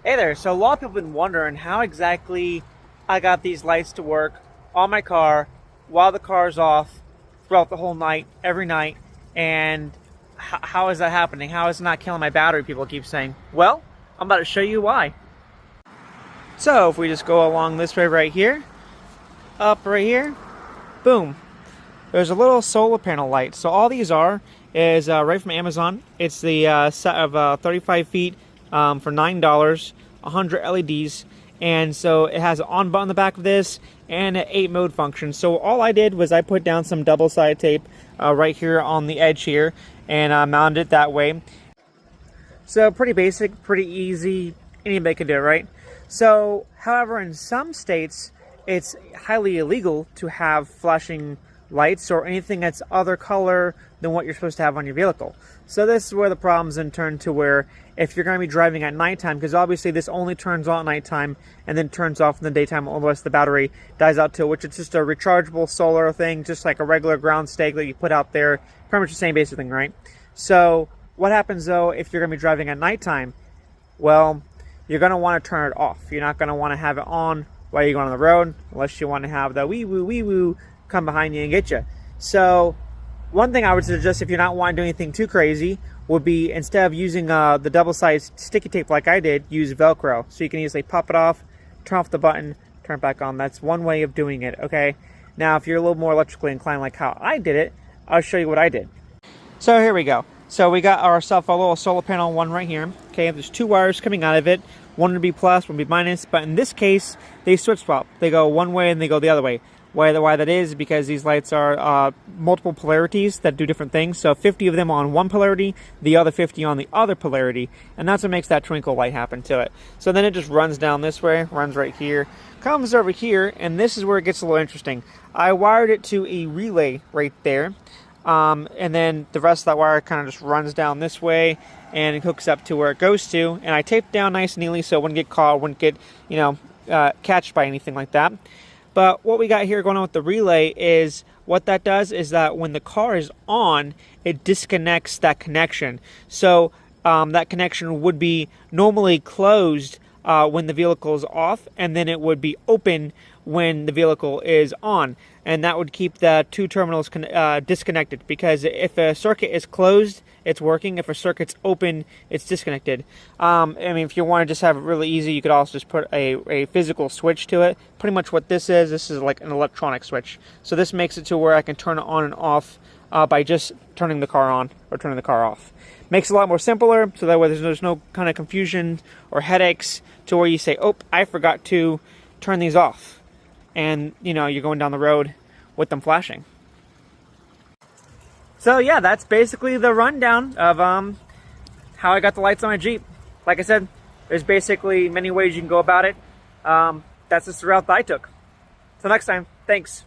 Hey there, so a lot of people have been wondering how exactly I got these lights to work on my car while the car's off throughout the whole night, every night, and how is that happening? How is it not killing my battery, people keep saying. Well, I'm about to show you why. So if we just go along this way right here, up right here, boom, there's a little solar panel light. So all these are is right from Amazon. It's the set of 35 feet for $9, 100 LEDs, and so it has an on button on the back of this and an 8 mode function. So all I did was I put down some double-sided tape right here on the edge here and mounted it that way. So pretty basic, pretty easy, anybody could do it, right? So, however, in some states, it's highly illegal to have flashing lights or anything that's other color than what you're supposed to have on your vehicle. So this is where the problems then turn to where if you're going to be driving at nighttime, because obviously this only turns on at nighttime and then turns off in the daytime, all the rest of the battery dies out too, which is just a rechargeable solar thing, just like a regular ground stake that you put out there, pretty much the same basic thing, right? So what happens though if you're going to be driving at nighttime? Well, you're going to want to turn it off. You're not going to want to have it on while you're going on the road, unless you want to have the wee-woo come behind you and get you. So one thing I would suggest, if you're not wanting to do anything too crazy, would be instead of using the double-sided sticky tape like I did, use Velcro. So you can easily pop it off, turn off the button, turn it back on. That's one way of doing it, okay? Now, if you're a little more electrically inclined like how I did it, I'll show you what I did. So here we go. So we got ourselves a little solar panel one right here. Okay, there's two wires coming out of it. One would be plus, one would be minus. But in this case, they switch swap. They go one way and they go the other way. Why that is because these lights are multiple polarities that do different things. So 50 of them on one polarity, the other 50 on the other polarity. And that's what makes that twinkle light happen to it. So then it just runs down this way, runs right here, comes over here, and this is where it gets a little interesting. I wired it to a relay right there. And then the rest of that wire kind of just runs down this way and it hooks up to where it goes to. And I taped down nice and neatly so it wouldn't get caught, wouldn't get, catched by anything like that. But what we got here going on with the relay is what that does is that when the car is on, it disconnects that connection. So that connection would be normally closed when the vehicle is off, and then it would be open when the vehicle is on. And that would keep the two terminals disconnected, because if a circuit is closed, it's working. If a circuit's open, it's disconnected. I mean, if you want to just have it really easy, you could also just put a physical switch to it. Pretty much what this is like an electronic switch. So this makes it to where I can turn it on and off by just turning the car on or turning the car off. Makes it a lot more simpler, so that way there's no kind of confusion or headaches to where you say, oh, I forgot to turn these off. And, you're going down the road with them flashing. So yeah, that's basically the rundown of how I got the lights on my Jeep. Like I said, there's basically many ways you can go about it. That's just the route that I took. Till next time, thanks.